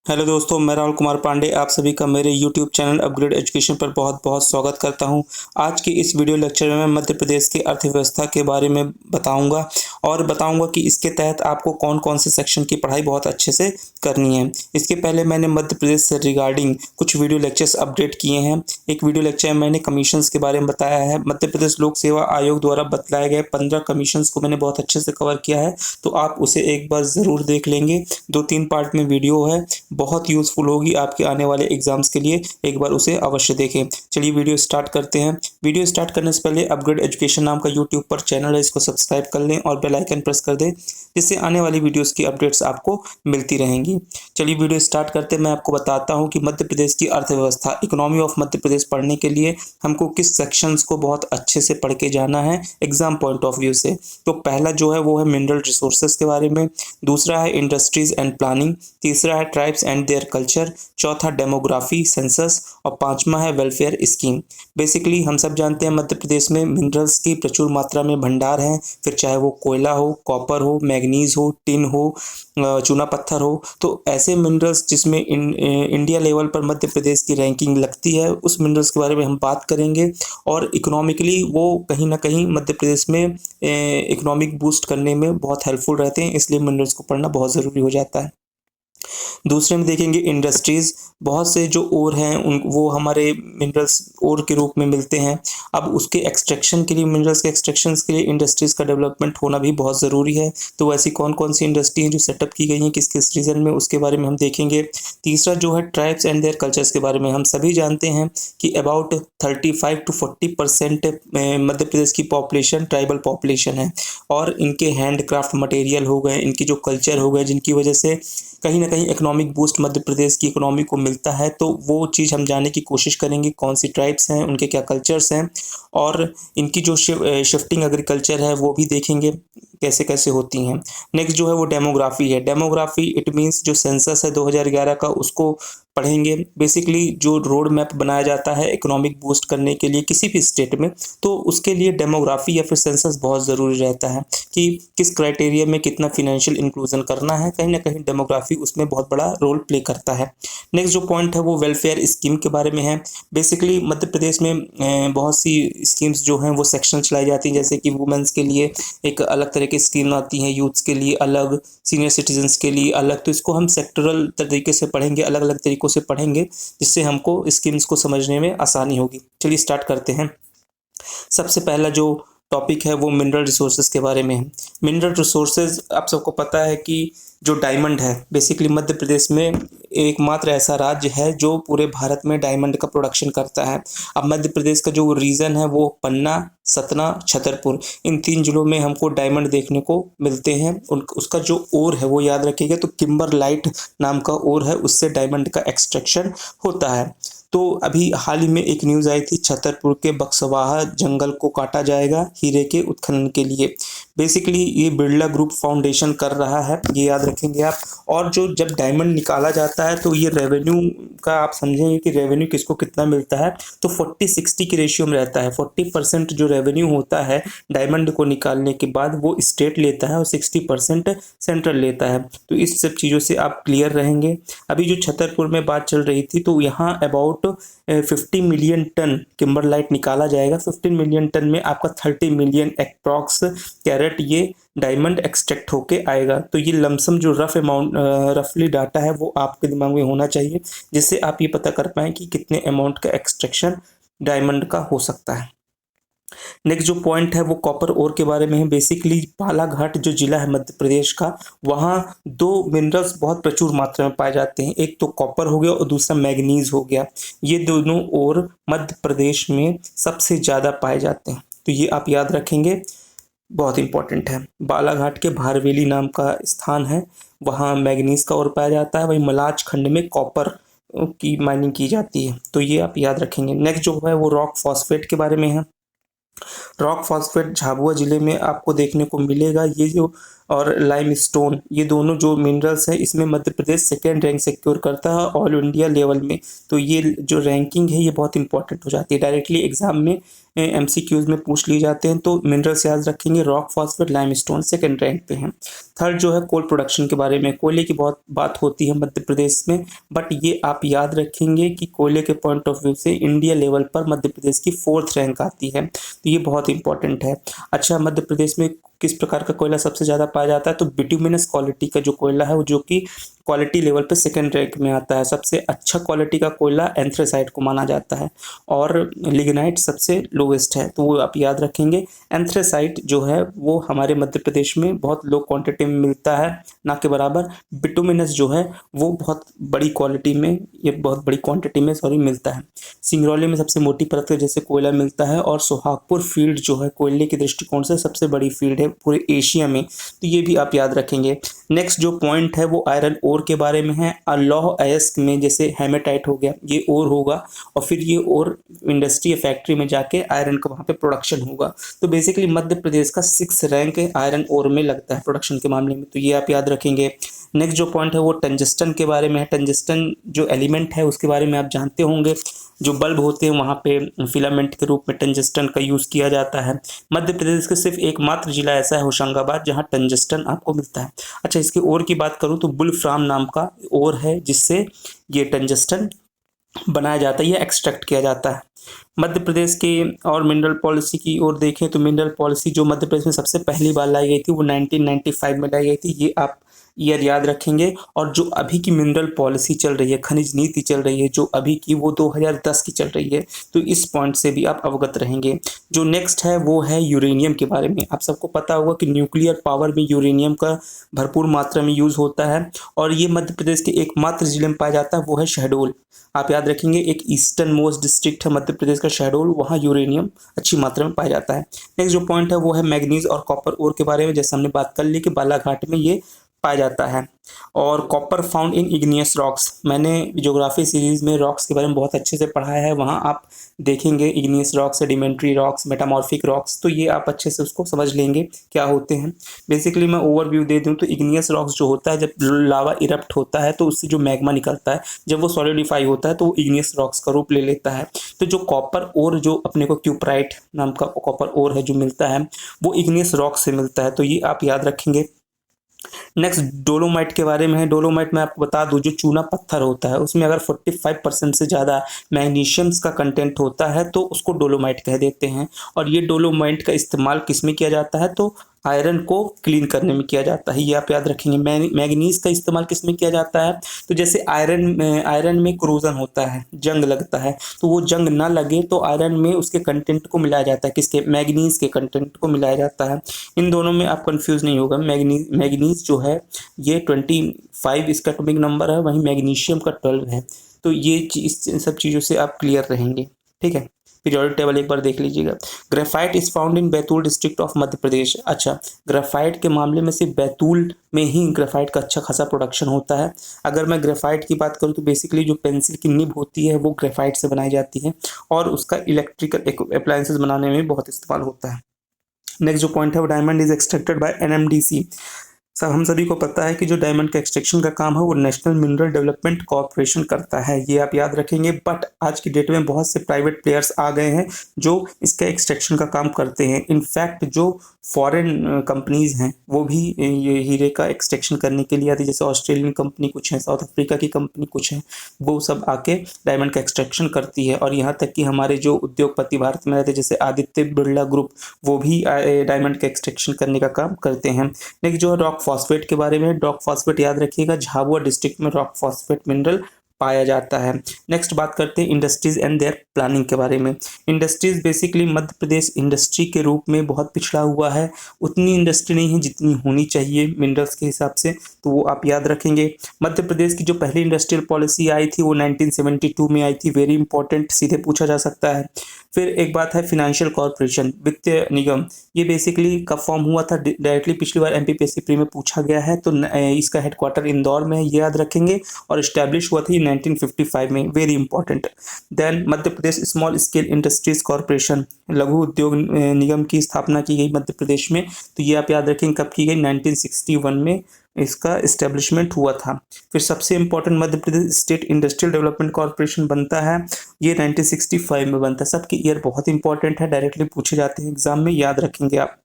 Hello दोस्तों, मैं राहुल कुमार पांडे आप सभी का मेरे यूट्यूब चैनल अपग्रेड एजुकेशन पर बहुत बहुत स्वागत करता हूं। आज के इस वीडियो लेक्चर में मैं मध्य प्रदेश की अर्थव्यवस्था के बारे में बताऊंगा और बताऊंगा कि इसके तहत आपको कौन कौन से सेक्शन की पढ़ाई बहुत अच्छे से करनी है। इसके पहले मैंने मध्य प्रदेश से रिगार्डिंग कुछ वीडियो लेक्चर्स अपडेट किए हैं। एक वीडियो लेक्चर में मैंने कमीशंस के बारे में बताया है। मध्य प्रदेश लोक सेवा आयोग द्वारा बतलाए गए 15 कमीशंस को मैंने बहुत अच्छे से कवर किया है, तो आप उसे एक बार ज़रूर देख लेंगे। 2-3 पार्ट में वीडियो है, बहुत यूज़फुल होगी आपके आने वाले एग्जाम्स के लिए। एक बार उसे अवश्य देखें। चलिए वीडियो स्टार्ट करते हैं। वीडियो स्टार्ट करने से पहले अपग्रेड एजुकेशन नाम का यूट्यूब पर चैनल है, इसको सब्सक्राइब कर लें और बेल आइकन प्रेस कर दें, जिससे आने वाली वीडियोस की अपडेट्स आपको मिलती रहेंगी। चलिए वीडियो स्टार्ट करते हैं। मैं आपको बताता हूँ कि मध्य प्रदेश की अर्थव्यवस्था, इकोनॉमी ऑफ मध्य प्रदेश पढ़ने के लिए हमको किस सेक्शंस को बहुत अच्छे से पढ़ के जाना है एग्जाम पॉइंट ऑफ व्यू से। तो पहला जो है वो है मिनरल रिसोर्सेज के बारे में, दूसरा है इंडस्ट्रीज एंड प्लानिंग, तीसरा है ट्राइब्स एंड देयर कल्चर, चौथा डेमोग्राफी सेंसस और पांचवा है वेलफेयर स्कीम। बेसिकली हम सब जानते हैं मध्य प्रदेश में मिनरल्स की प्रचुर मात्रा में भंडार है, फिर चाहे वो कोयला हो, कॉपर हो, मैग्नीज हो, टिन हो, चूना पत्थर हो। तो ऐसे मिनरल्स जिसमें इंडिया लेवल पर मध्य प्रदेश की रैंकिंग लगती है, उस मिनरल्स के बारे में हम बात करेंगे। और इकोनॉमिकली वो कहीं ना कहीं मध्य प्रदेश में इकोनॉमिक बूस्ट करने में बहुत हेल्पफुल रहते हैं, इसलिए मिनरल्स को पढ़ना बहुत ज़रूरी हो जाता है। दूसरे में देखेंगे इंडस्ट्रीज। बहुत से जो ओर हैं उन वो हमारे मिनरल्स ओर के रूप में मिलते हैं। अब उसके एक्सट्रैक्शन के लिए, मिनरल्स के एक्सट्रैक्शन के लिए इंडस्ट्रीज का डेवलपमेंट होना भी बहुत ज़रूरी है। तो ऐसी कौन कौन सी इंडस्ट्री हैं जो सेटअप की गई हैं किस किस रीजन में, उसके बारे में हम देखेंगे। तीसरा जो है ट्राइब्स एंड देयर कल्चर्स के बारे में। हम सभी जानते हैं कि अबाउट 35 to 40% मध्य प्रदेश की पॉपुलेशन ट्राइबल पॉपुलेशन है, और इनके हैंडक्राफ्ट मटेरियल हो गए, इनकी जो कल्चर हो गए, जिनकी वजह से कहीं ना कहीं इकोनॉमिक बूस्ट मध्य प्रदेश की इकोनॉमी को मिलता है। तो वो चीज़ हम जानने की कोशिश करेंगे, कौन सी ट्राइब्स हैं, उनके क्या कल्चर्स हैं, और इनकी जो शिफ्टिंग एग्रीकल्चर है वो भी देखेंगे कैसे कैसे होती हैं। नेक्स्ट जो है वो डेमोग्राफी है। डेमोग्राफी इट मीन्स जो सेंसस है 2011 का, उसको पढ़ेंगे। बेसिकली जो रोड मैप बनाया जाता है इकोनॉमिक बूस्ट करने के लिए किसी भी स्टेट में, तो उसके लिए डेमोग्राफी या फिर सेंसस बहुत ज़रूरी रहता है कि किस क्राइटेरिया में कितना फिनेंशियल इंक्लूजन करना है। कहीं ना कहीं डेमोग्राफी उसमें बहुत बड़ा रोल प्ले करता है। नेक्स्ट जो पॉइंट है वो वेलफेयर स्कीम के बारे में है। बेसिकली मध्य प्रदेश में बहुत सी स्कीम्स जो हैं वो सेक्शन चलाई जाती हैं, जैसे कि वुमेंस के लिए एक अलग तरह की स्कीम आती है, यूथ्स के लिए अलग, सीनियर सिटीजन्स के लिए अलग। तो इसको हम सेक्टरल तरीके से पढ़ेंगे, अलग अलग तरीकों से पढ़ेंगे, जिससे हमको स्कीम्स को समझने में आसानी होगी। चलिए स्टार्ट करते हैं। सबसे पहला जो टॉपिक है वो मिनरल रिसोर्सेज के बारे में है। मिनरल रिसोर्सेज आप सबको पता है कि जो डायमंड है, बेसिकली मध्य प्रदेश में एकमात्र ऐसा राज्य है जो पूरे भारत में डायमंड का प्रोडक्शन करता है। अब मध्य प्रदेश का जो रीजन है वो पन्ना, सतना, छतरपुर, इन 3 जिलों में हमको डायमंड देखने को मिलते हैं। उसका जो ओर है वो याद रखिएगा, तो किम्बरलाइट नाम का ओर है, उससे डायमंड का एक्सट्रैक्शन होता है। तो अभी हाल ही में एक न्यूज़ आई थी, छतरपुर के बक्सवाहा जंगल को काटा जाएगा हीरे के उत्खनन के लिए। बेसिकली ये बिरला ग्रुप फाउंडेशन कर रहा है, ये याद रखेंगे आप। और जो जब डायमंड निकाला जाता है तो ये रेवेन्यू का आप समझेंगे कि रेवेन्यू किसको कितना मिलता है। तो 40-60 की रेशियो में रहता है। 40% जो रेवेन्यू होता है डायमंड को निकालने के बाद वो स्टेट लेता है और 60% सेंट्रल लेता है। तो इस सब चीज़ों से आप क्लियर रहेंगे। अभी जो छतरपुर में बात चल रही थी, तो यहाँ अबाउट 50 मिलियन टन किम्बरलाइट निकाला जाएगा। 15 मिलियन टन में आपका 30 मिलियन अप्रॉक्स कैरेट ये डायमंड एक्सट्रैक्ट होके आएगा। तो ये लमसम जो रफली डाटा है वो आपके दिमाग में होना चाहिए, जिससे आप ये पता कर पाएँ कि कितने अमाउंट का एक्सट्रैक्शन डायमंड का हो सकता है। नेक्स्ट जो पॉइंट है वो कॉपर ओर के बारे में है। बेसिकली बालाघाट जो जिला है मध्य प्रदेश का, वहाँ 2 मिनरल्स बहुत प्रचुर मात्रा में पाए जाते हैं। एक तो कॉपर हो गया और दूसरा मैग्नीज हो गया। ये दोनों ओर मध्य प्रदेश में सबसे ज़्यादा पाए जाते हैं, तो ये आप याद रखेंगे, बहुत इंपॉर्टेंट है। बालाघाट के भारवेली नाम का स्थान है, वहाँ मैग्नीज का ओर पाया जाता है। वहीं मलाज खंड में कॉपर की माइनिंग की जाती है, तो ये आप याद रखेंगे। नेक्स्ट जो है वो रॉक फॉस्फेट के बारे में है। रॉक फॉस्फेट झाबुआ जिले में आपको देखने को मिलेगा। ये जो और लाइमस्टोन, ये दोनों जो मिनरल्स हैं इसमें Madhya Pradesh second rank secure करता है ऑल इंडिया लेवल में। तो ये जो रैंकिंग है ये बहुत इंपॉर्टेंट हो जाती है, डायरेक्टली एग्जाम में एमसीक्यूज में पूछ लिए जाते हैं। तो मिनरल्स याद रखेंगे, rock phosphate limestone second rank पे हैं। थर्ड जो है कोल प्रोडक्शन के बारे में, कोयले की बहुत बात होती है मध्य प्रदेश में, बट ये आप याद रखेंगे कि कोयले के पॉइंट ऑफ व्यू से इंडिया लेवल पर मध्य प्रदेश की 4th रैंक आती है, तो ये बहुत इंपॉर्टेंट है। अच्छा, मध्य प्रदेश में किस प्रकार का कोयला सबसे ज़्यादा पाया जाता है, तो बिटुमिनस क्वालिटी का जो कोयला है वो जो कि क्वालिटी लेवल पे सेकंड रैंक में आता है। सबसे अच्छा क्वालिटी का कोयला एंथ्रेसाइट को माना जाता है और लिग्नाइट सबसे लोवेस्ट है, तो वो आप याद रखेंगे। एंथ्रेसाइट जो है वो हमारे मध्य प्रदेश में बहुत लो क्वांटिटी में मिलता है, ना के बराबर बिटुमिनस जो है वो बहुत बड़ी क्वालिटी में, ये बहुत बड़ी क्वांटिटी में मिलता है। सिंगरौली में सबसे मोटी परत का जैसे कोयला मिलता है और सोहागपुर फील्ड जो है कोयले के दृष्टिकोण से सबसे बड़ी फील्ड है पूरे एशिया में, तो ये भी आप याद रखेंगे। नेक्स्ट जो पॉइंट है वो आयरन ओर के बारे में है। लौह अयस्क में जैसे हेमेटाइट हो गया, ये ओर होगा और फिर ये ओर इंडस्ट्री या फैक्ट्री में जाके आयरन का वहाँ पे प्रोडक्शन होगा। तो बेसिकली मध्य प्रदेश का 6th रैंक आयरन ओर में लगता है प्रोडक्शन के मामले में, तो ये आप याद रखेंगे। नेक्स्ट जो पॉइंट है वो टंजस्टन के बारे में है। टंजस्टन जो एलिमेंट है उसके बारे में आप जानते होंगे, जो बल्ब होते हैं वहाँ पे फिलामेंट के रूप में टंजस्टन का यूज़ किया जाता है। मध्य प्रदेश का सिर्फ एकमात्र जिला ऐसा है होशंगाबाद जहाँ टंजस्टन आपको मिलता है। अच्छा, इसके ओर की बात करूँ तो बुल्फ्राम नाम का ओर है जिससे ये टंजस्टन बनाया जाता है या एक्सट्रैक्ट किया जाता है। मध्य प्रदेश के और मिनरल पॉलिसी की ओर देखें तो मिनरल पॉलिसी जो मध्य प्रदेश में सबसे पहली बार लाई गई थी वो 1995 में लाई गई थी, ये आप ईयर याद रखेंगे। और जो अभी की मिनरल पॉलिसी चल रही है, खनिज नीति चल रही है जो अभी की, वो 2010 की चल रही है, तो इस पॉइंट से भी आप अवगत रहेंगे। जो नेक्स्ट है वो है यूरेनियम के बारे में। आप सबको पता होगा कि न्यूक्लियर पावर में यूरेनियम का भरपूर मात्रा में यूज़ होता है और ये मध्य प्रदेश के एकमात्र जिले में पाया जाता है, वो है शहडोल। आप याद रखेंगे, एक ईस्टर्न मोस्ट डिस्ट्रिक्ट है मध्य प्रदेश का शहडोल, वहाँ यूरेनियम अच्छी मात्रा में पाया जाता है। नेक्स्ट जो पॉइंट है वो है मैग्नीज और कॉपर ओर के बारे में, जैसे हमने बात कर ली कि बालाघाट में ये पाया जाता है। और copper found in igneous rocks, मैंने ज्योग्राफी सीरीज में रॉक्स के बारे में बहुत अच्छे से पढ़ा है, वहाँ आप देखेंगे igneous rocks, sedimentary rocks, metamorphic rocks, तो ये आप अच्छे से उसको समझ लेंगे क्या होते हैं। बेसिकली मैं ओवरव्यू दे दूं तो इग्नियस रॉक्स जो होता है, जब लावा इरप्ट होता है तो उससे जो मैग्मा निकलता है, जब वो सॉलिडिफाई होता है तो वो इग्नियस रॉक्स का रूप ले लेता है। तो जो कॉपर ओर जो अपने को क्यूपराइट नाम का कॉपर ओर है जो मिलता है, वो इग्नियस रॉक से मिलता है, तो ये आप याद रखेंगे। नेक्स्ट डोलोमाइट के बारे में है। डोलोमाइट में आपको बता दूं, जो चूना पत्थर होता है उसमें अगर 45% से ज़्यादा मैग्नीशियम्स का कंटेंट होता है तो उसको डोलोमाइट कह देते हैं। और ये डोलोमाइट का इस्तेमाल किस में किया जाता है, तो आयरन को क्लीन करने में किया जाता है, ये आप याद रखेंगे। मैग्नीज का इस्तेमाल किस में किया जाता है, तो जैसे आयरन में क्रोजन होता है, जंग लगता है, तो वो जंग ना लगे तो आयरन में उसके कंटेंट को मिलाया जाता है, किसके, मैग्नीज के कंटेंट को मिलाया जाता है। इन दोनों में आप कंफ्यूज नहीं होगा। मैग्नीज जो है ये 25 इसका एटॉमिक नंबर है, वहीं मैग्नीशियम का 12 है, तो ये सब चीज़ों से आप क्लियर रहेंगे, ठीक है। पीरियोडिक टेबल एक बार देख लीजिएगा। Graphite is found in Betul district of Madhya Pradesh. अच्छा, ग्रेफाइट के मामले में सिर्फ बैतूल में ही ग्रेफाइट का अच्छा खासा प्रोडक्शन होता है। अगर मैं ग्रेफाइट की बात करूँ तो बेसिकली जो पेंसिल की निब होती है वो ग्रेफाइट से बनाई जाती है और उसका इलेक्ट्रिकल अप्लायंसेस बनाने में बहुत इस्तेमाल होता है। नेक्स्ट जो पॉइंट है वो diamond is extracted bye NMDC. सब हम सभी को पता है कि जो डायमंड का एक्सट्रैक्शन का काम है वो नेशनल मिनरल डेवलपमेंट कॉर्पोरेशन करता है, ये आप याद रखेंगे। बट आज की डेट में बहुत से प्राइवेट प्लेयर्स आ गए हैं जो इसका एक्सट्रैक्शन का काम करते हैं। इनफैक्ट जो फॉरेन कंपनीज हैं वो भी ये हीरे का एक्सट्रैक्शन करने के लिए आती है, जैसे ऑस्ट्रेलियन कंपनी कुछ है, साउथ अफ्रीका की कंपनी कुछ है, वो सब आके डायमंड का एक्सट्रैक्शन करती है। और यहाँ तक कि हमारे जो उद्योगपति भारत में रहते हैं जैसे आदित्य बिरला ग्रुप, वो भी डायमंड का एक्सट्रैक्शन करने का काम करते हैं। नेक्स्ट जो रॉक फॉस्फेट के बारे में, रॉक फॉस्फेट याद रखिएगा, झाबुआ डिस्ट्रिक्ट में रॉक फॉस्फेट मिनरल पाया जाता है। नेक्स्ट बात करते हैं इंडस्ट्रीज एंड देयर प्लानिंग के बारे में। Industries basically Madhya Pradesh industry के रूप में बहुत पिछड़ा हुआ है, उतनी इंडस्ट्री नहीं है जितनी होनी चाहिए मिनरल्स के हिसाब से, तो वो आप याद रखेंगे। मध्य प्रदेश की जो पहली इंडस्ट्रियल पॉलिसी आई थी वो 1972 में आई थी, वेरी इंपॉर्टेंट, सीधे पूछा जा सकता है। फिर एक बात है फिनेंशियल कॉर्पोरेशन, वित्तीय निगम, ये बेसिकली कब फॉर्म हुआ था, डायरेक्टली पिछली बार एमपीपीएससी प्री में पूछा गया है, तो इसका हेडक्वार्टर इंदौर में है, ये याद रखेंगे। और इस्टेब्लिश हुआ था 1955 में, very important. Then Madhya Pradesh small scale industries corporation, लघु उद्योग निगम की स्थापना की गई मध्य प्रदेश में। तो ये आप याद रखेंगे कब की गई, 1961 में इसका इस्टेब्लिशमेंट हुआ था। फिर सबसे important Madhya Pradesh state industrial development corporation बनता है, ये 1965 में बनता है। सबके ईयर बहुत इंपॉर्टेंट है, डायरेक्टली पूछे जाते हैं एग्जाम में, याद रखेंगे आप।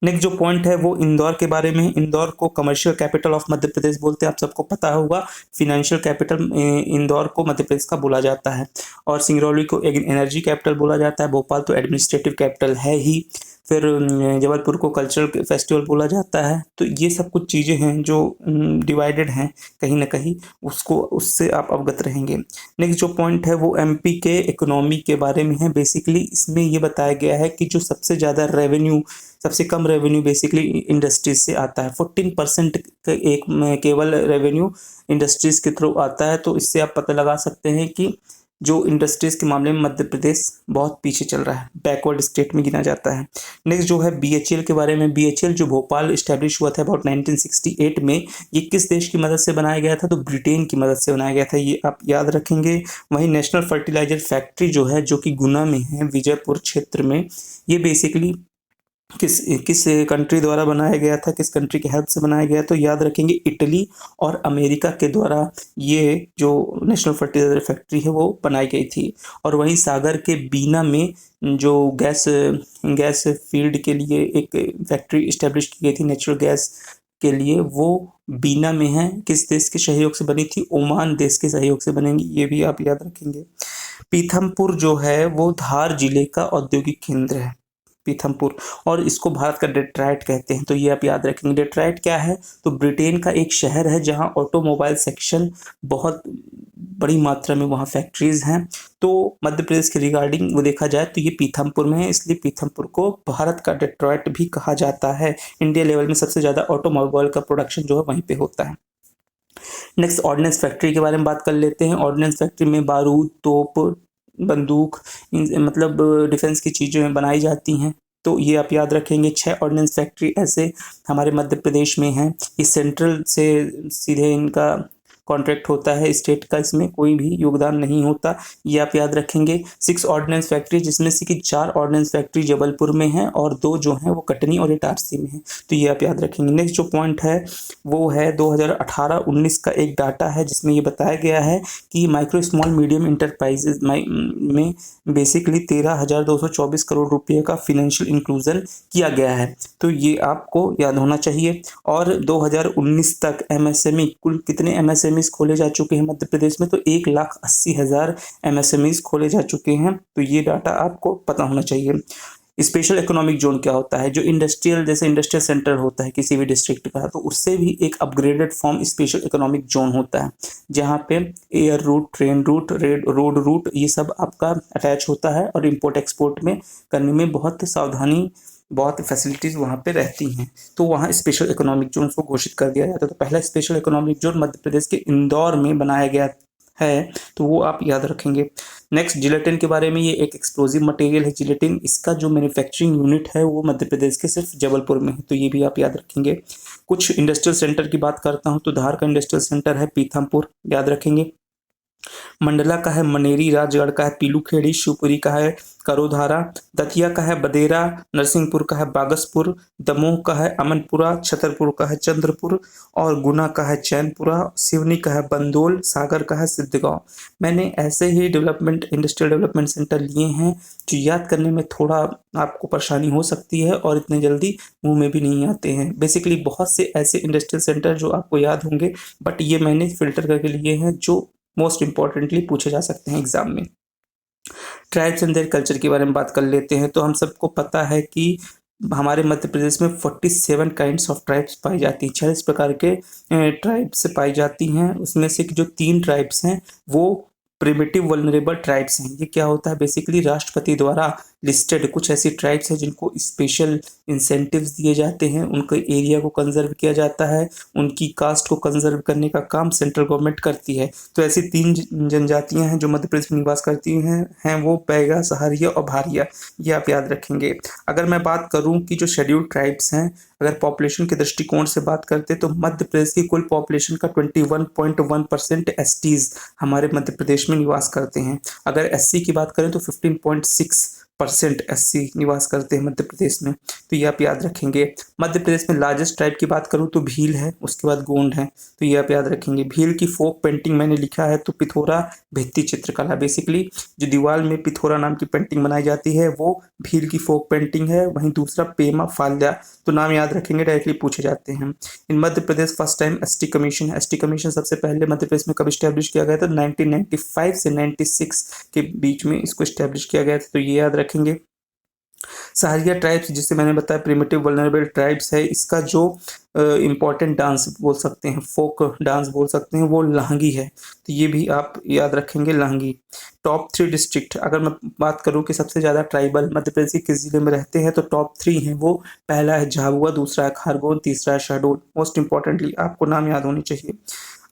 नेक्स्ट जो पॉइंट है वो इंदौर के बारे में। इंदौर को कमर्शियल कैपिटल ऑफ मध्य प्रदेश बोलते हैं, आप सबको पता होगा। फिनेंशियल कैपिटल इंदौर को मध्य प्रदेश का बोला जाता है। और सिंगरौली को एनर्जी कैपिटल बोला जाता है। भोपाल तो एडमिनिस्ट्रेटिव कैपिटल है ही। फिर जबलपुर को कल्चरल फेस्टिवल बोला जाता है। तो ये सब कुछ चीज़ें हैं जो डिवाइडेड हैं कहीं ना कहीं, उससे आप अवगत रहेंगे। नेक्स्ट जो पॉइंट है वो एमपी के इकोनॉमी के बारे में है। बेसिकली इसमें ये बताया गया है कि जो सबसे ज़्यादा रेवेन्यू, सबसे कम रेवेन्यू बेसिकली इंडस्ट्रीज से आता है। 14% एक केवल रेवेन्यू इंडस्ट्रीज के थ्रू आता है। तो इससे आप पता लगा सकते हैं कि जो इंडस्ट्रीज के मामले में मध्य प्रदेश बहुत पीछे चल रहा है, बैकवर्ड स्टेट में गिना जाता है। नेक्स्ट जो है बीएचईएल के बारे में। बीएचईएल जो भोपाल इस्टेब्लिश हुआ था अबाउट 1968 में, ये किस देश की मदद से बनाया गया था, तो ब्रिटेन की मदद से बनाया गया था, ये आप याद रखेंगे। वहीं नेशनल फर्टिलाइजर फैक्ट्री जो है, जो कि गुना में है, विजयपुर क्षेत्र में, ये बेसिकली किस कंट्री द्वारा बनाया गया था, किस कंट्री के हेल्प से बनाया गया, तो याद रखेंगे इटली और अमेरिका के द्वारा ये जो नेशनल फर्टिलाइजर फैक्ट्री है वो बनाई गई थी। और वहीं सागर के बीना में जो गैस फील्ड के लिए एक फैक्ट्री इस्टेब्लिश की गई थी नेचुरल गैस के लिए, वो बीना में है। किस देश के सहयोग से बनी थी, ओमान देश के सहयोग से बनेंगी, ये भी आप याद रखेंगे। पीथमपुर जो है वो धार जिले का औद्योगिक केंद्र है, पीथमपुर, और इसको भारत का डेट्राइट कहते हैं। तो ये आप याद रखेंगे। डेट्राइट क्या है, तो ब्रिटेन का एक शहर है जहां ऑटोमोबाइल सेक्शन बहुत बड़ी मात्रा में वहां फैक्ट्रीज हैं। तो मध्य प्रदेश के रिगार्डिंग वो देखा जाए तो ये पीथमपुर में है, इसलिए पीथमपुर को भारत का डेट्रॉइट भी कहा जाता है। इंडिया लेवल में सबसे ज्यादा ऑटोमोबाइल का प्रोडक्शन जो है वहीं पे होता है। नेक्स्ट ऑर्डिनेंस फैक्ट्री के बारे में बात कर लेते हैं। ऑर्डिनेंस फैक्ट्री में बारूद, तोप, बंदूक, मतलब डिफेंस की चीज़ें बनाई जाती हैं। तो ये आप याद रखेंगे। 6 ऑर्डिनेंस फैक्ट्री ऐसे हमारे मध्य प्रदेश में हैं। ये सेंट्रल से सीधे इनका कॉन्ट्रैक्ट होता है, स्टेट का इसमें कोई भी योगदान नहीं होता, ये आप याद रखेंगे। 6 ऑर्डिनेंस फैक्ट्री, जिसमें से कि 4 ऑर्डिनेंस फैक्ट्री जबलपुर में है और 2 जो हैं वो कटनी और इटारसी में है। तो ये आप याद रखेंगे। नेक्स्ट जो पॉइंट है वो है 2018-19 का एक डाटा है, जिसमें ये बताया गया है कि माइक्रो स्मॉल मीडियम इंटरप्राइजेज में बेसिकली 13,224 करोड़ रुपये का फिनेंशियल इंक्लूजन किया गया है। तो ये आपको याद होना चाहिए। और 2019 तक एमएसएमई, कुल कितने एमएसएमई खोले जा चुके हैं मध्य प्रदेश में, तो 1,80,000 एमएसएमई खोले जा चुके हैं। तो ये डाटा आपको पता होना चाहिए। स्पेशल इकोनॉमिक जोन क्या होता है, जो इंडस्ट्रियल, जैसे इंडस्ट्रियल सेंटर होता है किसी भी डिस्ट्रिक्ट का, तो उससे भी एक upgraded form special economic zone होता है, जहाँ पे air root, train route, road root, ये सब आपका अटैच होता है। और इम्पोर्ट एक्सपोर्ट में करने में बहुत सावधानी, बहुत फैसिलिटीज़ वहाँ पे रहती हैं। तो वहाँ स्पेशल इकोनॉमिक जोन को घोषित कर दिया जाता है। तो पहला special economic zone Madhya Pradesh के इंदौर में बनाया गया है, तो वो आप याद रखेंगे। नेक्स्ट जिलेटिन के बारे में। ये एक एक्सप्लोजिव मटेरियल है जिलेटिन, इसका जो मैन्युफैक्चरिंग यूनिट है वो मध्य प्रदेश के सिर्फ जबलपुर में है, तो ये भी आप याद रखेंगे। कुछ इंडस्ट्रियल सेंटर की बात करता हूँ तो धार का इंडस्ट्रियल सेंटर है पीथमपुर, याद रखेंगे। मंडला का है मनेरी, राजगढ़ का है पीलूखेड़ी, शिवपुरी का है करोधारा, दतिया का है बदेरा, नरसिंहपुर का है बागसपुर, दमोह का है अमनपुरा, छतरपुर का है चंद्रपुर और गुना का है चैनपुरा, सिवनी का है बंदोल, सागर का है सिद्धगांव। मैंने ऐसे ही इंडस्ट्रियल डेवलपमेंट सेंटर लिए हैं जो याद करने में थोड़ा आपको परेशानी हो सकती है और इतने जल्दी मुंह में भी नहीं आते हैं। बेसिकली बहुत से ऐसे इंडस्ट्रियल सेंटर जो आपको याद होंगे, बट ये मैंने फिल्टर करके लिए हैं जो मोस्ट इंपॉर्टेंटली पूछे जा सकते हैं एग्जाम में। ट्राइब्स एंड देयर कल्चर के बारे में बात कर लेते हैं। तो हम सबको पता है कि हमारे मध्य प्रदेश में 47 काइंड्स ऑफ ट्राइब्स पाई जाती हैं, 46 प्रकार के ट्राइब्स पाई जाती हैं। उसमें से जो 3 ट्राइब्स हैं वो प्रिमिटिव वल्नरेबल ट्राइब्स हैं। ये क्या होता है, बेसिकली राष्ट्रपति द्वारा लिस्टेड कुछ ऐसी ट्राइब्स हैं जिनको स्पेशल इंसेंटिव्स दिए जाते हैं, उनके एरिया को कंजर्व किया जाता है, उनकी कास्ट को कंजर्व करने का काम सेंट्रल गवर्नमेंट करती है। तो ऐसी 3 जनजातियां हैं जो मध्य प्रदेश में निवास करती हैं वो बैगा, सहारिया और भारिया, ये आप याद रखेंगे। अगर मैं बात करूं कि जो शेड्यूल्ड ट्राइब्स हैं, अगर पॉपुलेशन के दृष्टिकोण से बात करते हैं तो मध्य प्रदेश की कुल पॉपुलेशन का 21.1% एसटीज हमारे मध्य प्रदेश में निवास करते हैं। अगर एससी की बात करें तो 15.6% एससी निवास करते हैं मध्य प्रदेश में, तो ये आप याद रखेंगे। मध्य प्रदेश में लार्जेस्ट ट्राइब की बात करूँ तो भील है, उसके बाद गोंड है, तो ये आप याद रखेंगे। भील की फोक पेंटिंग मैंने लिखा है तो पिथौरा भित्ति चित्रकला, बेसिकली जो दीवार में पिथौरा नाम की पेंटिंग बनाई जाती है वो भील की फोक पेंटिंग है। वहीं दूसरा पेमा फाल्या, तो नाम याद रखेंगे, डायरेक्टली पूछे जाते हैं। In Madhya Pradesh first time ST commission, ST commission सबसे पहले मध्य प्रदेश में कब स्टैब्लिश किया गया था? 1995 से 96 के बीच में इसको स्टैब्लिश किया गया था, तो ये याद रखेंगे। सहारिया ट्राइब्स जिसे मैंने बताया प्रिमिटिव वल्नरेबल ट्राइब्स है, इसका जो इम्पॉर्टेंट डांस बोल सकते हैं, फोक डांस बोल सकते हैं, वो लहंगी है, तो ये भी आप याद रखेंगे, लहंगी। टॉप 3 डिस्ट्रिक्ट, अगर मैं बात करूं कि सबसे ज़्यादा ट्राइबल मध्य प्रदेश के किस जिले में रहते हैं तो टॉप 3 हैं वो, पहला है झाबुआ, दूसरा है खरगोन, तीसरा है शहडोल। मोस्ट इंपॉर्टेंटली आपको नाम याद होनी चाहिए।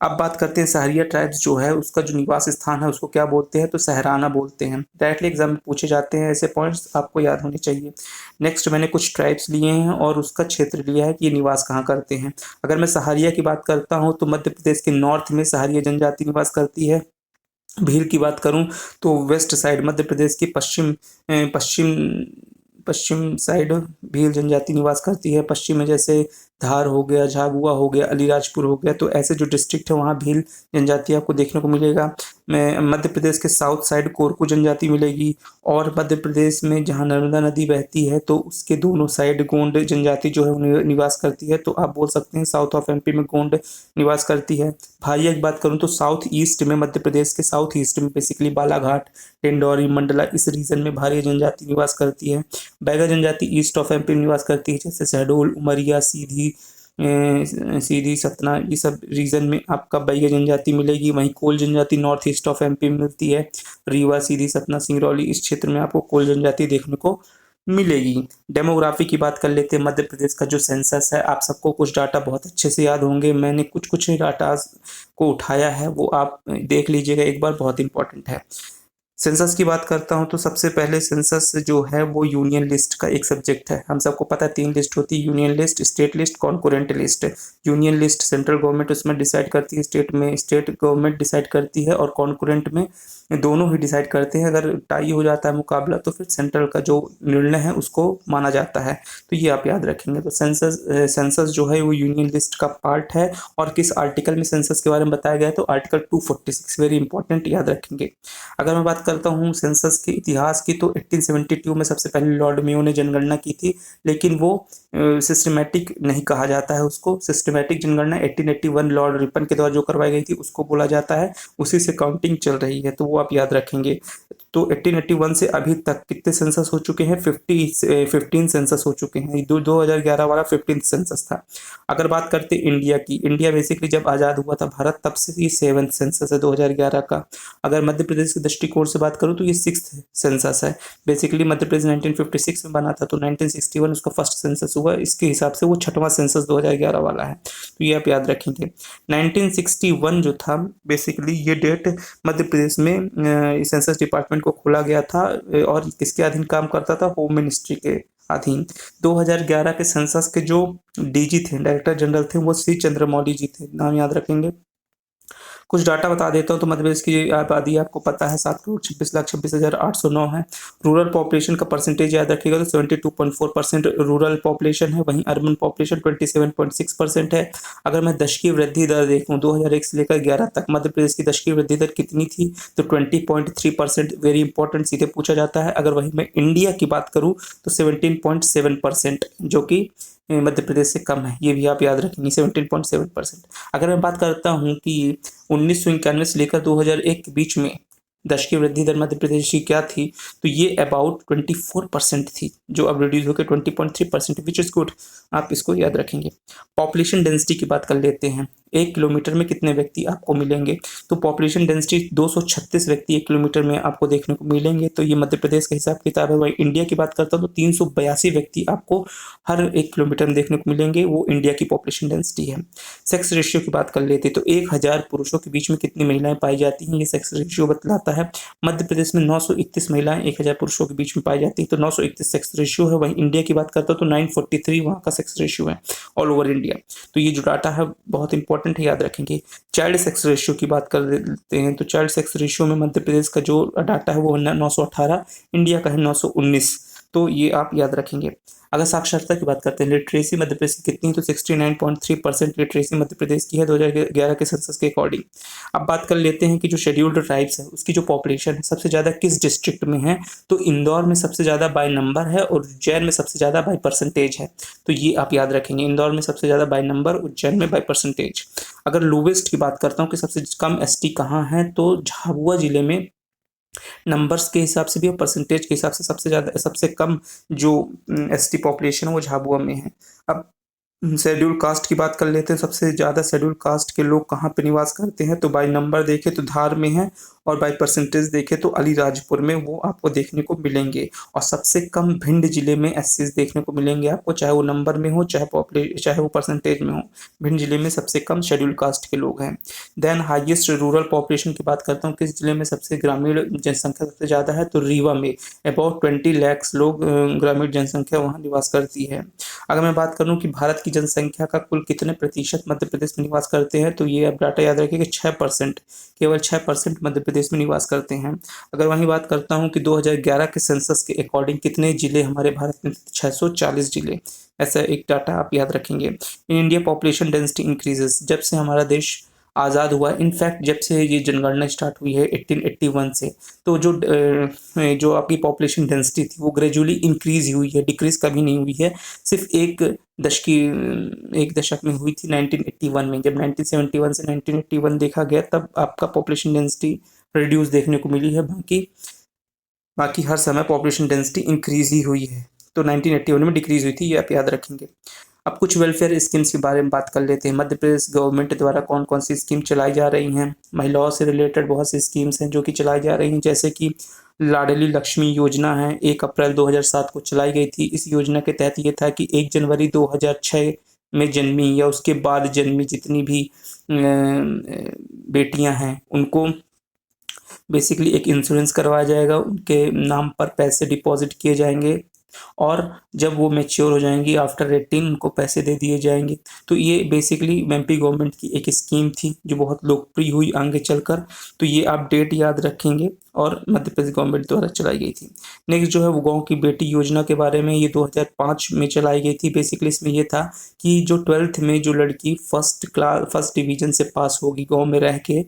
अब बात करते हैं सहारिया ट्राइब्स जो है उसका जो निवास स्थान है उसको क्या बोलते हैं? तो सहराना बोलते हैं। डायरेक्टली एग्जाम में पूछे जाते हैं, ऐसे पॉइंट्स आपको याद होने चाहिए। नेक्स्ट मैंने कुछ ट्राइब्स लिए हैं और उसका क्षेत्र लिया है कि ये निवास कहाँ करते हैं। अगर मैं सहारिया की बात करता हूँ तो मध्य प्रदेश के नॉर्थ में सहारिया जनजाति निवास करती है। भील की बात करूं तो वेस्ट साइड मध्य प्रदेश की पश्चिम पश्चिम साइड भील जनजाति निवास करती है। पश्चिम में जैसे धार हो गया, झाबुआ हो गया, अलीराजपुर हो गया, तो ऐसे जो डिस्ट्रिक्ट है वहाँ भील जनजाति आपको देखने को मिलेगा। मैं मध्य प्रदेश के साउथ साइड कोरकू जनजाति मिलेगी, और मध्य प्रदेश में जहाँ नर्मदा नदी बहती है तो उसके दोनों साइड गोंड जनजाति जो है वो निवास करती है, तो आप बोल सकते हैं साउथ ऑफ एमपी में गोंड निवास करती है। भारिया की बात करूँ तो साउथ ईस्ट में, मध्य प्रदेश के साउथ ईस्ट में बेसिकली बालाघाट, टेंडौरी, मंडला, इस रीजन में भारिया जनजाति निवास करती है। बैगा जनजाति ईस्ट ऑफ एमपी में निवास करती है, जैसे शहडोल, उमरिया, सीधी, सतना, ये सब रीजन में आपका बैगा जनजाति मिलेगी। वहीं कोल जनजाति नॉर्थ ईस्ट ऑफ एमपी में मिलती है, रीवा, सीधी, सतना, सिंगरौली, इस क्षेत्र में आपको कोल जनजाति देखने को मिलेगी। डेमोग्राफी की बात कर लेते हैं। मध्य प्रदेश का जो सेंसस है, आप सबको कुछ डाटा बहुत अच्छे से याद होंगे, मैंने कुछ डाटा को उठाया है, वो आप देख लीजिएगा एक बार, बहुत इंपॉर्टेंट है। सेंसस की बात करता हूं तो सबसे पहले सेंसस जो है वो यूनियन लिस्ट का एक सब्जेक्ट है। हम सबको पता है 3 लिस्ट होती है, union list, state list, concurrent list. Union list central government उसमें डिसाइड करती है, स्टेट में स्टेट गवर्नमेंट डिसाइड करती है, और कॉन्करेंट में दोनों ही डिसाइड करते हैं। अगर टाई हो जाता है मुकाबला तो फिर सेंट्रल का जो निर्णय है उसको माना जाता है, तो ये आप याद रखेंगे। तो सेंसस जो है वो यूनियन लिस्ट का पार्ट है। और किस आर्टिकल में सेंसस के बारे में बताया गया है? तो आर्टिकल 246, वेरी इंपॉर्टेंट, याद रखेंगे। अगर मैं बात करता हूँ सेंसस के इतिहास की तो 1872 में सबसे पहले लॉर्ड मेयो ने जनगणना की थी, लेकिन वो सिस्टमेटिक नहीं कहा जाता है उसको। सिस्टमेटिक जनगणना 1881 लॉर्ड रिपन के द्वारा जो करवाई गई थी उसको बोला जाता है, उसी से काउंटिंग चल रही है, तो वो आप याद रखेंगे। तो 1881 से अभी तक कितने सेंसस हो चुके हैं? 15 सेंसस हो चुके हैं। 2011 वाला 15th सेंसस था। अगर बात करते इंडिया की, इंडिया बेसिकली जब आज़ाद हुआ था भारत, तब से ये 7th सेंसस है 2011 का। अगर मध्य प्रदेश के दृष्टिकोण से बात करूँ तो ये 6th सेंसस है। बेसिकली मध्य प्रदेश 1956 में बना था, तो 1961 उसका फर्स्ट सेंसस हुआ, इसके हिसाब से वो 6वां सेंसस 2011 वाला है, तो ये आप याद रखेंगे। 1961 जो था बेसिकली ये डेट मध्य प्रदेश में सेंसस डिपार्टमेंट को खोला गया था, और किसके अधीन काम करता था? होम मिनिस्ट्री के अधीन। 2011 के सेंसस के जो डीजी थे, डायरेक्टर जनरल थे, वो सी चंद्रमौली जी थे, नाम याद रखेंगे। कुछ डाटा बता देता हूँ। तो मध्य प्रदेश की आबादी आपको पता है 7,26,26,809 है। रूरल पॉपुलेशन का परसेंटेज याद रखिएगा तो 72.4% रूरल पॉपुलेशन है, वहीं अर्बन पॉपुलेशन 27.6% है। अगर मैं दशकीय वृद्धि दर देखूँ 2001 से लेकर 11 तक मध्य प्रदेश की दशकीय वृद्धि दर कितनी थी? तो 20.3%, वेरी इंपॉर्टेंट, सीधे पूछा जाता है। अगर वहीं मैं इंडिया की बात करूँ तो 17.7%, जो कि मध्य प्रदेश से कम है, ये भी आप याद रखेंगे, 17.7%। अगर मैं बात करता हूँ कि 1991 से लेकर 2001 के बीच में दशकीय वृद्धि दर मध्य प्रदेश की क्या थी, तो ये अबाउट 24% थी, जो अब रिड्यूस होकर 20.3%, विच इज गुड, आप इसको याद रखेंगे। पॉपुलेशन डेंसिटी की बात कर लेते हैं। 1 किलोमीटर में कितने व्यक्ति आपको मिलेंगे। तो पॉपुलेशन डेंसिटी 236 व्यक्ति 1 किलोमीटर में आपको देखने को मिलेंगे। तो ये मध्य प्रदेश का हिसाब किताब है। वही इंडिया की बात करता हूँ तो 382 व्यक्ति आपको हर 1 किलोमीटर में देखने को मिलेंगे, वो इंडिया की पॉपुलेशन डेंसिटी है। सेक्स रेशियो की बात कर लेते हैं तो 1000 पुरुषों के बीच में कितनी महिलाएं पाई जाती हैं, ये सेक्स रेशियो बतलाता है। मध्य प्रदेश में 931 महिलाएं 1000 पुरुषों के बीच में पाई जाती हैं, तो 931 सेक्स रेशियो है। वहीं इंडिया की बात करता हूँ तो 943 वहाँ का सेक्स रेशियो है ऑल ओवर इंडिया। तो ये जो डाटा है बहुत इंपॉर्टेंट है, याद रखेंगे। चाइल्ड सेक्स रेशियो की बात कर लेते हैं तो चाइल्ड सेक्स रेशियो में मध्य प्रदेश का जो डाटा है वो 918, इंडिया का है 919। तो ये आप याद रखेंगे। अगर साक्षरता की बात करते हैं, लिटरेसी मध्य प्रदेश की कितनी, तो 69.3% लिटरेसी मध्य प्रदेश की है 2011 के सेंसस के अकॉर्डिंग। अब बात कर लेते हैं कि जो शेड्यूल्ड ट्राइब्स है उसकी जो पॉपुलेशन है सबसे ज़्यादा किस डिस्ट्रिक्ट में है, तो इंदौर में सबसे ज़्यादा बाय नंबर है और उज्जैन में सबसे ज़्यादा बाय परसेंटेज है। तो ये आप याद रखेंगे, इंदौर में सबसे ज़्यादा बाय नंबर, उज्जैन में बाय परसेंटेज। अगर लोवेस्ट की बात करता हूँ कि सबसे कम एसटी कहाँ है, तो झाबुआ जिले में नंबर्स के हिसाब से भी और परसेंटेज के हिसाब से सबसे ज़्यादा सबसे कम जो एसटी पॉपुलेशन है वो झाबुआ में है। अब शेड्यूल कास्ट की बात कर लेते हैं, सबसे ज़्यादा शेड्यूल कास्ट के लोग कहाँ पे निवास करते हैं, तो बाय नंबर देखें तो धार में है और बाय परसेंटेज देखें तो अलीराजपुर में वो आपको देखने को मिलेंगे। और सबसे कम भिंड जिले में एससीज देखने को मिलेंगे आपको, चाहे वो नंबर में हो चाहे वो परसेंटेज में हो। भिंड जिले में सबसे कम शेड्यूल कास्ट के लोग हैं। देन हाईएस्ट रूरल पॉपुलेशन की बात करता हूँ, किस जिले में सबसे ग्रामीण जनसंख्या सबसे ज़्यादा है, तो रीवा में अबाउट 20 लाख लोग ग्रामीण जनसंख्या वहाँ निवास करती है। अगर मैं बात करूँ कि भारत की जनसंख्या का कुल कितने प्रतिशत मध्य प्रदेश में निवास करते हैं, तो ये आप डाटा याद रखिए कि 6%, केवल 6% मध्य प्रदेश में निवास करते हैं। अगर वहीं बात करता हूँ कि 2011 के सेंसस के अकॉर्डिंग कितने जिले हमारे भारत में, 640 जिले, ऐसा एक डाटा आप याद रखेंगे। In India population density increases, जब से हमारा देश आज़ाद हुआ, इनफैक्ट जब से ये जनगणना स्टार्ट हुई है 1881 से, तो जो आपकी पॉपुलेशन डेंसिटी थी वो ग्रेजुअली इंक्रीज हुई है, डिक्रीज कभी नहीं हुई है। सिर्फ एक दशक में हुई थी 1981 में, जब 1971 से 1981 देखा गया तब आपका पॉपुलेशन डेंसिटी रिड्यूस देखने को मिली है। बाकी हर समय पॉपुलेशन डेंसिटी इंक्रीज ही हुई है, तो 1981 में डिक्रीज हुई थी, ये आप याद रखेंगे। अब कुछ वेलफेयर स्कीम्स के बारे में बात कर लेते हैं। मध्य प्रदेश गवर्नमेंट द्वारा कौन कौन सी स्कीम चलाई जा रही हैं। महिलाओं से रिलेटेड बहुत सी स्कीम्स हैं जो कि चलाई जा रही हैं, जैसे कि लाडली लक्ष्मी योजना है, 1 अप्रैल 2007 को चलाई गई थी। इस योजना के तहत ये था कि 1 जनवरी 2006 में जन्मी या उसके बाद जन्मी जितनी भी बेटियां हैं उनको बेसिकली एक इंश्योरेंस करवाया जाएगा, उनके नाम पर पैसे डिपॉजिट किए जाएंगे और जब वो मैच्योर हो जाएंगी आफ्टर 18 उनको पैसे दे दिए जाएंगे। तो ये बेसिकली एमपी गवर्नमेंट की एक स्कीम थी जो बहुत लोकप्रिय हुई आगे चलकर। तो ये आप डेट याद रखेंगे और मध्य प्रदेश गवर्नमेंट द्वारा चलाई गई थी। नेक्स्ट जो है वो गाँव की बेटी योजना के बारे में, ये 2005 में चलाई गई थी। बेसिकली इसमें ये था कि जो 12th में जो लड़की फर्स्ट डिवीजन से पास होगी, गाँव में रह के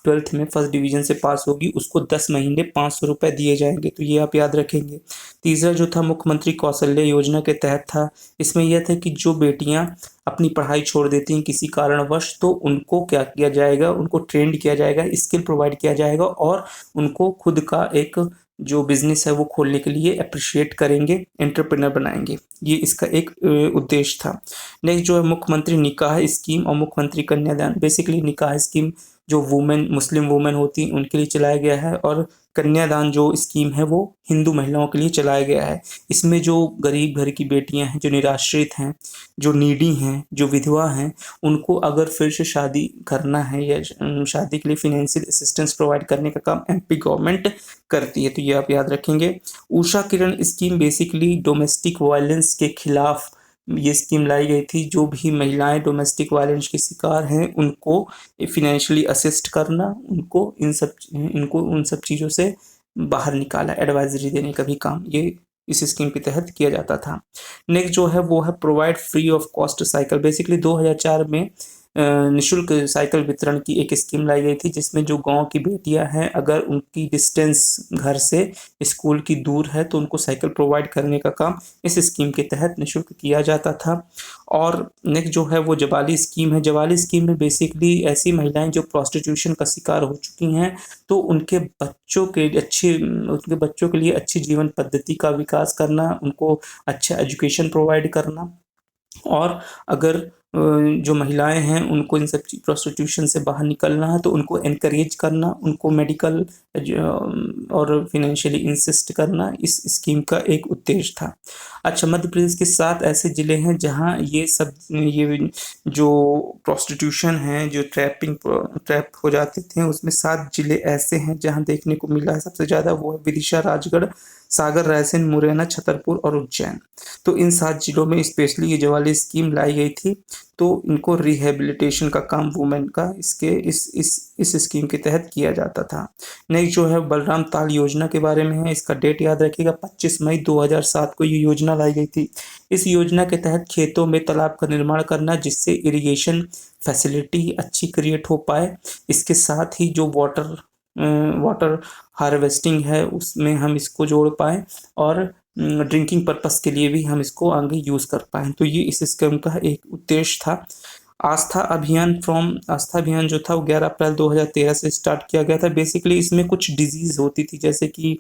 12th में फर्स्ट डिवीजन से पास होगी, उसको 10 महीने 500 रुपये दिए जाएंगे। तो ये आप याद रखेंगे। तीसरा जो था मुख्यमंत्री कौशल्य योजना के तहत था। इसमें यह था कि जो बेटियां अपनी पढ़ाई छोड़ देती हैं किसी कारणवश, तो उनको क्या किया जाएगा, उनको ट्रेंड किया जाएगा, स्किल प्रोवाइड किया जाएगा और उनको खुद का एक जो बिजनेस है वो खोलने के लिए अप्रिशिएट करेंगे, एंटरप्रेन्योर बनाएंगे। ये इसका एक उद्देश्य था। नेक्स्ट जो है मुख्यमंत्री निकाह स्कीम और मुख्यमंत्री कन्यादान। बेसिकली निकाह स्कीम जो मुस्लिम वुमेन होती हैं उनके लिए चलाया गया है और कन्यादान जो स्कीम है वो हिंदू महिलाओं के लिए चलाया गया है। इसमें जो गरीब घर की बेटियां हैं, जो निराश्रित हैं, जो नीडी हैं, जो विधवा हैं, उनको अगर फिर से शादी करना है या शादी के लिए फिनेंशियल असिस्टेंस प्रोवाइड करने का काम एमपी गवर्नमेंट करती है। तो ये आप याद रखेंगे। Usha Kiran scheme basically domestic violence के खिलाफ ये स्कीम लाई गई थी। जो भी महिलाएं डोमेस्टिक वायलेंस के शिकार हैं उनको फिनेंशियली असिस्ट करना, उनको उन सब चीज़ों से बाहर निकाला, एडवाइजरी देने का भी काम ये इस स्कीम के तहत किया जाता था। नेक्स्ट जो है वो है provide free of cost cycle. Basically 2004 में निःशुल्क साइकिल वितरण की एक स्कीम लाई गई थी, जिसमें जो गांव की बेटियां हैं अगर उनकी डिस्टेंस घर से स्कूल की दूर है तो उनको साइकिल प्रोवाइड करने का काम इस स्कीम के तहत निःशुल्क किया जाता था। और नेक्स्ट जो है वो जवाली स्कीम है। जवाली स्कीम में बेसिकली ऐसी महिलाएं जो प्रोस्टिट्यूशन का शिकार हो चुकी हैं तो उनके बच्चों के लिए अच्छी जीवन पद्धति का विकास करना, उनको अच्छा एजुकेशन प्रोवाइड करना और अगर जो महिलाएं हैं उनको इन सब प्रोस्टिट्यूशन से बाहर निकलना है, तो उनको एनकरेज करना, उनको मेडिकल और फिनेंशियली इंसिस्ट करना इस स्कीम का एक उद्देश्य था। अच्छा, मध्य प्रदेश के 7 ऐसे ज़िले हैं जहां ये जो प्रोस्टिट्यूशन है, जो ट्रैप हो जाते थे, उसमें 7 ज़िले ऐसे हैं जहां देखने को मिला है सबसे ज़्यादा। वो है विदिशा, राजगढ़, सागर, रायसेन, मुरैना, छतरपुर और उज्जैन। तो इन 7 जिलों में स्पेशली ये जो वाली स्कीम लाई गई थी, तो इनको रिहेबिलिटेशन का काम वुमेन का इसके इस स्कीम के तहत किया जाता था। नेक्स्ट जो है बलराम ताल योजना के बारे में है। इसका डेट याद रखिएगा, 25 मई 2007 को ये योजना लाई गई थी। इस योजना के तहत खेतों में तालाब का निर्माण करना, जिससे इरिगेशन फैसिलिटी अच्छी क्रिएट हो पाए। इसके साथ ही जो वाटर हार्वेस्टिंग है उसमें हम इसको जोड़ पाएँ, और ड्रिंकिंग पर्पस के लिए भी हम इसको आगे यूज़ कर पाएँ। तो ये इस स्कीम का एक उद्देश्य था। आस्था अभियान जो था वो 11 अप्रैल 2013 से स्टार्ट किया गया था। बेसिकली इसमें कुछ डिजीज़ होती थी, जैसे कि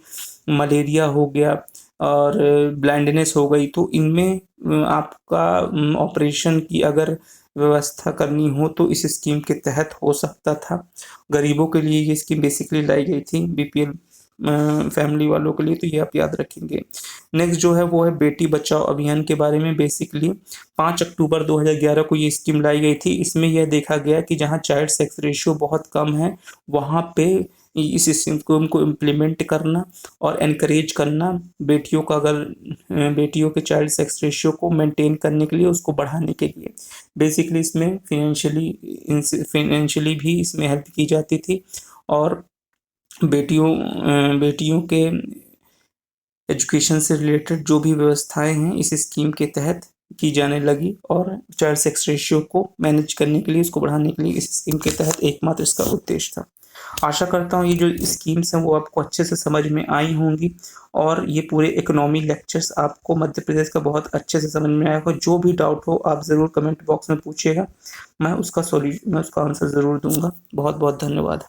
मलेरिया हो गया और ब्लाइंडनेस हो गई। तो इनमें आपका ऑपरेशन की अगर व्यवस्था करनी हो तो इस स्कीम के तहत हो सकता था। गरीबों के लिए ये स्कीम बेसिकली लाई गई थी, बीपीएल फैमिली वालों के लिए, तो ये आप याद रखेंगे। नेक्स्ट जो है वो है बेटी बचाओ अभियान के बारे में। बेसिकली 5 अक्टूबर 2011 को ये स्कीम लाई गई थी। इसमें यह देखा गया कि जहाँ चाइल्ड सेक्स रेशियो बहुत कम है, वहाँ पे इस स्कीम को इम्प्लीमेंट करना और एनकरेज करना, बेटियों का अगर बेटियों के चाइल्ड सेक्स रेशियो को मेंटेन करने के लिए, उसको बढ़ाने के लिए बेसिकली इसमें फिनेंशियली भी इसमें हेल्प की जाती थी। और बेटियों के एजुकेशन से रिलेटेड जो भी व्यवस्थाएं हैं इस स्कीम के तहत की जाने लगी, और चाइल्ड सेक्स रेशियो को मैनेज करने के लिए, उसको बढ़ाने के लिए इस स्कीम के तहत एकमात्र इसका उद्देश्य था। आशा करता हूँ ये जो स्कीम्स हैं वो आपको अच्छे से समझ में आई होंगी, और ये पूरे इकोनॉमी लेक्चर्स आपको मध्य प्रदेश का बहुत अच्छे से समझ में आया होगा। जो भी डाउट हो आप ज़रूर कमेंट बॉक्स में पूछिएगा, मैं उसका आंसर ज़रूर दूंगा। बहुत बहुत धन्यवाद।